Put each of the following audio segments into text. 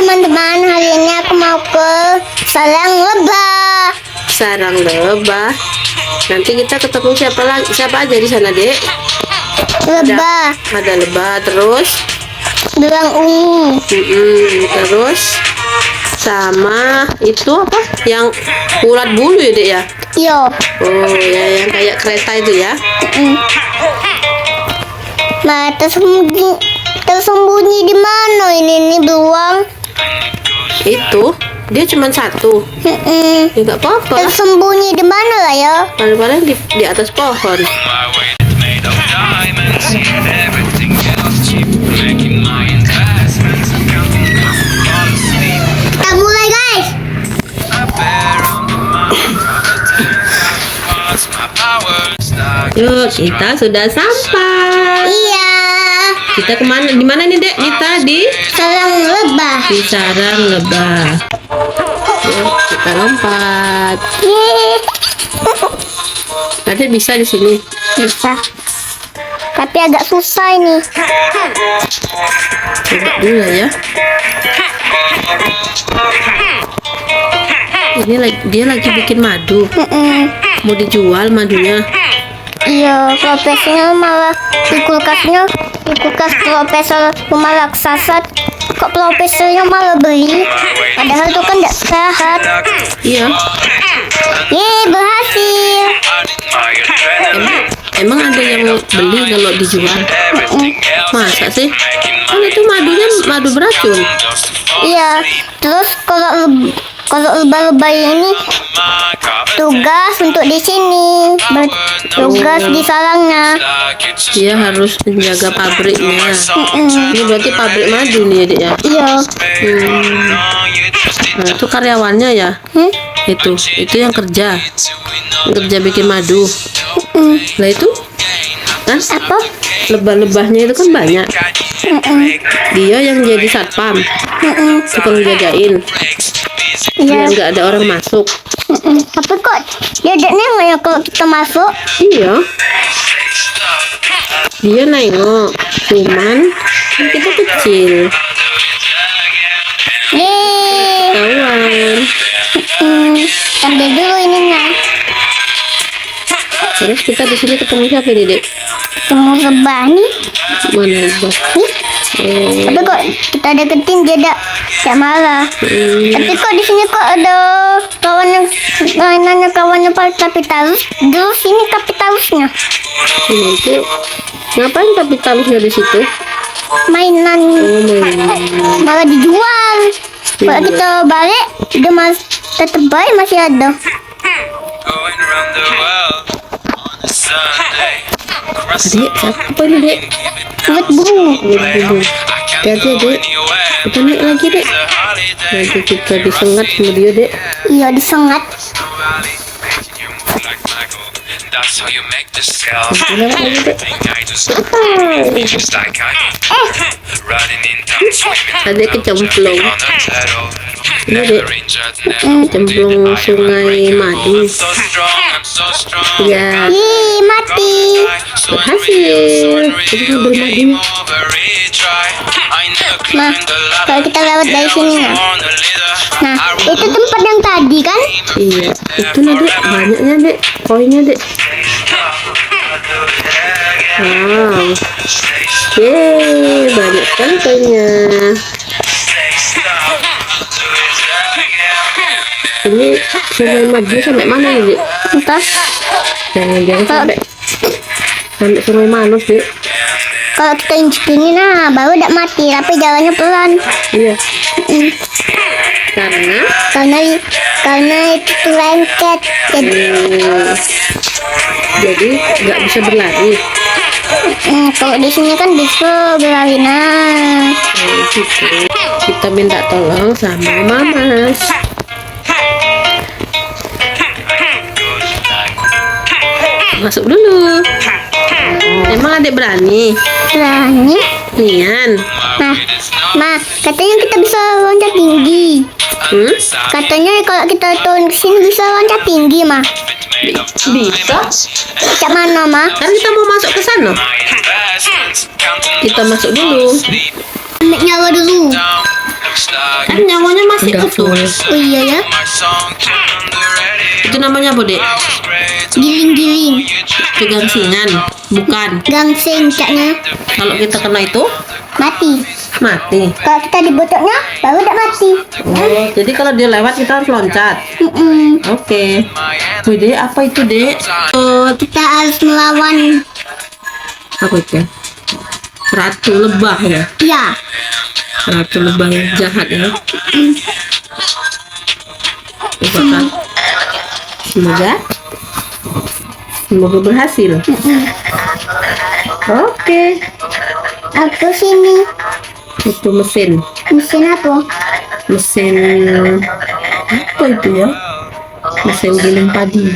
teman-teman, hari ini aku mau ke sarang lebah. Sarang lebah. Nanti kita ketemu siapa aja di sana, Dek? Lebah, Ada lebah, terus belang ungu, terus sama itu apa? Yang ulat bulu ya, Dek ya? yo. Oh, ya yang kayak kereta itu ya. Nah, tersembunyi di mana ini beruang? Itu dia cuma satu. Ya nggak apa-apa. Tersembunyi di mana lah ya? Paling-paling di atas pohon. Kita mulai, guys. Yuk, kita sudah sampai. Iya, Kita kemana? Di mana nih, Dek? Kita di sarang lebah. sarang lebah. Yuk, kita lompat. Yeay. Nanti bisa di sini. Bisa. Tapi agak susah ini. Coba dulu ya. Ini dia lagi bikin madu. Mau dijual madunya. Iya, profesornya malah di kulkas profesor rumah raksasa. Kok profesornya malah beli? Padahal itu kan tidak sehat. Iya. Yeay, berhasil. Emang ada yang beli kalau dijual? Masa sih? Kan itu madunya madu beracun. Iya, terus kalau lebah-lebah ini tugas untuk di sini, bertugas di sarangnya. Dia harus menjaga pabriknya. Ini berarti pabrik madu nih ya, Dek ya? Iya. Nah, itu karyawannya ya? Itu yang kerja bikin madu. Nah itu kan Apa? lebah-lebahnya itu kan banyak. Dia yang jadi satpam, tukang jagain Iya. biar nggak ada orang masuk. Tapi kok dia ada nengok ya kalau kita masuk? Iya, dia nengok, cuman kan kita kecil, Yeay. kawan. Ambil dulu ininya. Terus kita di sini ketemu siapa nih, Dek? Ketemu lebah nih. Mana lebah? Tapi kok kita deketin dia tidak marah. Tapi kok di sini kok ada kawannya kapitalis. Terus ini kapitalisnya. Ini itu ngapain kapitalisnya di situ? Mainan malah dijual. Kalau kita balik dia tetap baik masih ada. Dek, apa ini, Dek? Buat bulu. Hati-hati, Dek. Kita naik lagi, Dek. Nanti kita disengat sama dia, Dek. Iya, disengat. Lewat lagi, Dek. Adek kecemplung. Ini, Dek. Kecemplung sungai madu. Ya, Ih, mati. berhasil. Kita ngambil madunya. Nah, kalau kita lewat dari sini nah, itu tempat yang tadi kan? Iya, itu nih, Dek. Banyaknya, Dek. Koinnya, Dek. Wow. Yeay, banyak kan koinnya. Ini sungai madu sampai mana nih, Dek? Entah. Jangan sampai sungai Manus, Dek. Kalau kita injek ini nah baru tidak mati, tapi jalannya pelan. Iya. Karena Karena itu lengket. jadi nggak bisa berlari. Kalau di sini kan bisa berlari. Nah, Gitu. Kita minta tolong sama Mamas. Masuk dulu. Emang adek berani? berani. Nian. Nah, katanya kita bisa loncat tinggi. Katanya kalau kita turun ke sini bisa loncat tinggi, mah. Bisa? Cak mana, mah? Kan kita mau masuk ke sana. Kita masuk dulu. Ambil nyawa dulu. Kan nyawanya masih Udah utuh. Oh iya ya. Itu namanya apa, Dek? Giling-giling. Itu gangsingan. Bukan. Gangsing caknya. Kalau kita kena itu, Mati. mati. Kalau kita di botolnya baru udah mati. Oh, jadi kalau dia lewat kita harus loncat. Oke. Wih, Dek, apa itu, Dek? Oh, Kita harus melawan. apa itu? Ratu lebah ya. Ya. Ratu lebah yang jahat ya. Coba kan. Semoga berhasil. Oke. Aku sini. Itu mesin. Mesin apa? Mesin apa itu ya? Mesin giling padi.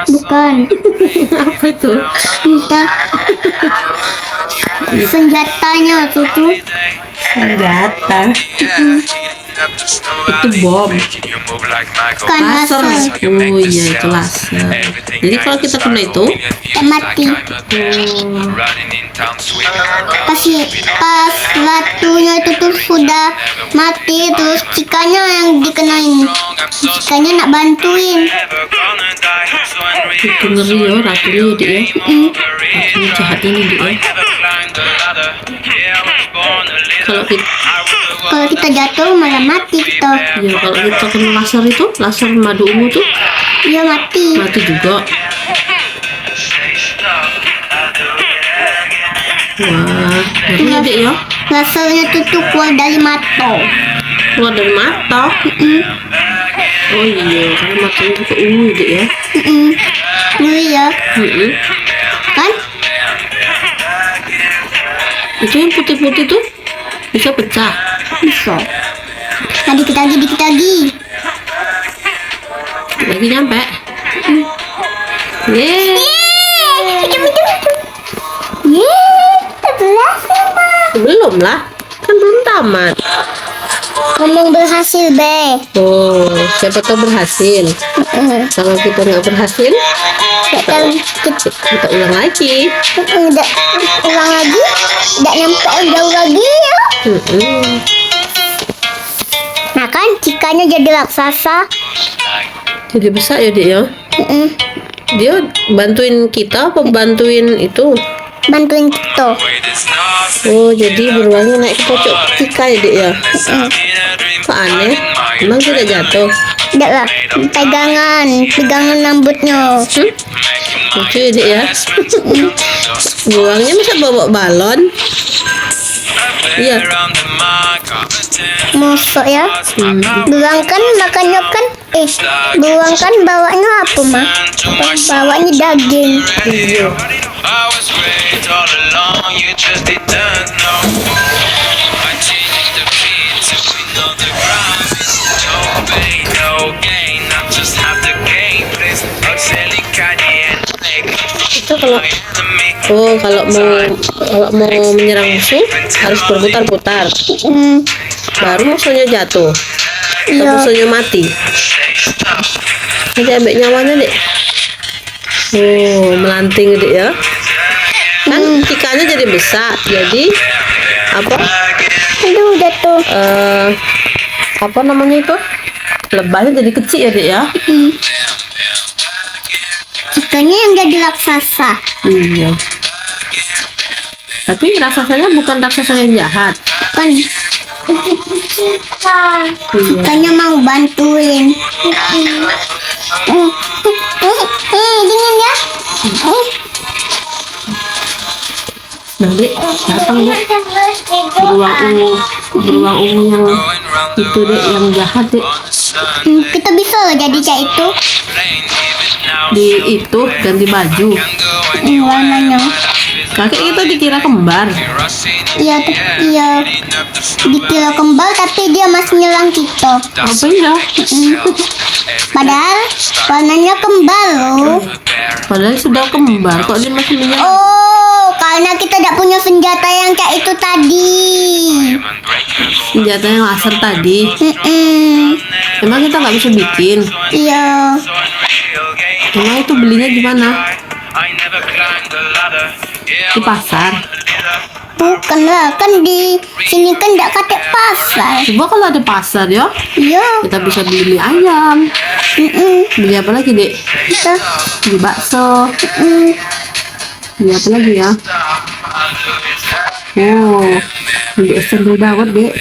Bukan. Apa itu? Kita senjatanya itu tuh. Senjata. Itu bom. Kan Laser. laser. Oh iya, itu laser. Jadi kalau kita kena itu, Kita mati. Pas ratunya itu tuh sudah mati, terus cikanya yang dikenain. Cikanya nak bantuin. itu ngeri ya ratunya ya, Dek ya. Ratunya jahat ini, Dek ya. Kalau kita, Kalau kita jatuh malah mati kita. ya kalau kita kena laser itu, laser madu ungu tuh Iya mati. mati juga. Wah, ngeri ya, Dek ya. Lasernya tuh keluar dari mata. Keluar dari mata. Oh iya, karena matanya juga ungu ya, Dek ya. Ngeri ya, Mm-mm. kan? Itu yang putih-putih tuh bisa pecah. Bisa. Nah, dikit lagi. Lagi nyampe. Yeay. Kita berhasil, Ma. Belum lah, kan belum tamat. Ngomong berhasil, Be. Oh, siapa tahu berhasil. Kalau kita nggak berhasil, Kita kita ulang lagi. udah ulang lagi, tidak nyampe jauh lagi ya. Mm-mm. Nah kan, cikanya jadi raksasa. Jadi besar ya, Dek ya. Dia bantuin kita apa bantuin itu? Bantuin kita. Oh, jadi beruangnya naik ke pojok Tika ya, Dek ya. Kok aneh? Emang tidak jatuh? Tidak lah, pegangan rambutnya. Lucu ya, Dek ya. Beruangnya bisa bawa balon. Iya. Mosok ya. Beruang kan makannya kan beruang kan bawanya apa, Ma? Bawanya daging. Iya. Kita kalau mau menyerang musuh harus berputar-putar. Baru musuhnya jatuh. Atau Iya. musuhnya mati. Jadi ambek nyawanya, Dek. Oh, melanting, Dek ya. Kan ikannya jadi besar. Jadi apa? Aduh, jatuh. Apa namanya itu? Lebahnya jadi kecil ya, Dek ya. Cikanya yang jadi raksasa. Iya. Tapi raksasanya bukan raksasa yang jahat. Kan cikanya mau bantuin. Dingin ya. Nah, Dek, datang, Dek. Beruang ungu yang itu, Dek, yang jahat, Dek. Kita bisa loh jadi kayak itu. Di itu ganti baju. Warnanya. Kakek kita dikira kembar. Iya, dikira kembal tapi dia masih nyerang kita. Apa ya? Padahal warnanya kembal loh. Padahal sudah kembar, kok dia masih menyerang? Oh, karena kita tidak punya senjata yang kayak itu tadi. Senjata yang laser tadi. Emang kita nggak bisa bikin? Iya. Emang itu belinya di mana? Di pasar. Bukan lah, kan di sini kan tidak kata pasar. Coba kalau ada pasar ya, Iya. kita bisa beli mie ayam. Beli apa lagi, Dek? Kita. Beli bakso. Beli apa lagi ya? Oh, beli es cendol dawet, Dek.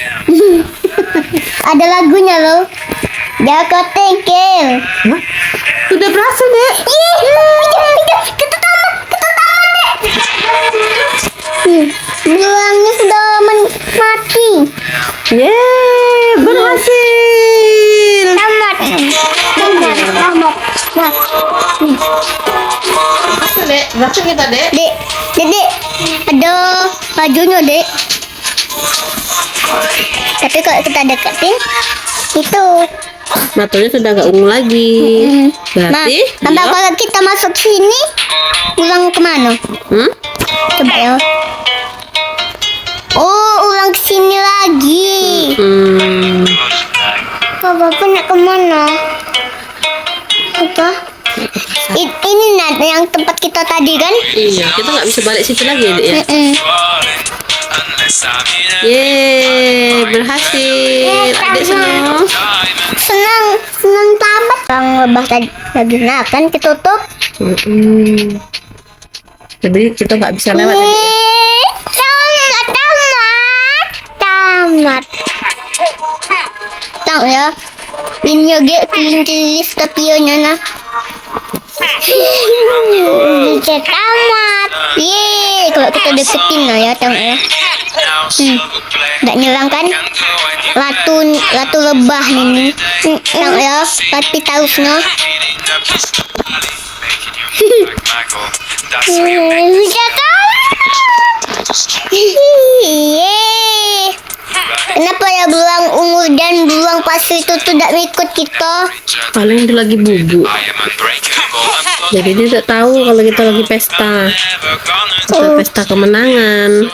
Ada lagunya loh. Jaga tengkel. Hah? Sudah berhasil, Dek. Kita tamat, Dek. Gelangnya sudah mati. Yeay, berhasil. Tamat. Tamat. Berhasil, Dek. Berhasil kita, Dek. Dek, Dek, ada bajunya, Dek. Tapi kalau kita deketin, itu. Matanya sudah nggak ungu lagi. Berarti Nah, dia- kalau kita masuk sini, ulang kemana? Hmm? Coba ya. Oh, ulang ke sini lagi. Papa nak kemana? Apa? Ini Nat, yang tempat kita tadi kan? Iya, kita nggak bisa balik situ lagi, Dek, ya. Mm-mm. Yeay, berhasil. Adik senang. Senang tamat. Bang lebah tadi lagi nah kan ketutup. Jadi kita nggak bisa lewat. Adik. Tamat. Tahu ya. Ini juga kelinci stepionya nah. Bisa tamat. Yeay, kalau kita deketin lah ya, tahu ya. Nggak nyerang kan? Ratu lebah ini. Tahu ya, tapi tausnya. Bisa tamat. Yeay. Kenapa ya beruang ungu dan beruang pasir itu tidak ikut kita? Paling dia lagi bubuk. Jadi dia tidak tahu kalau kita lagi pesta. Kita pesta kemenangan.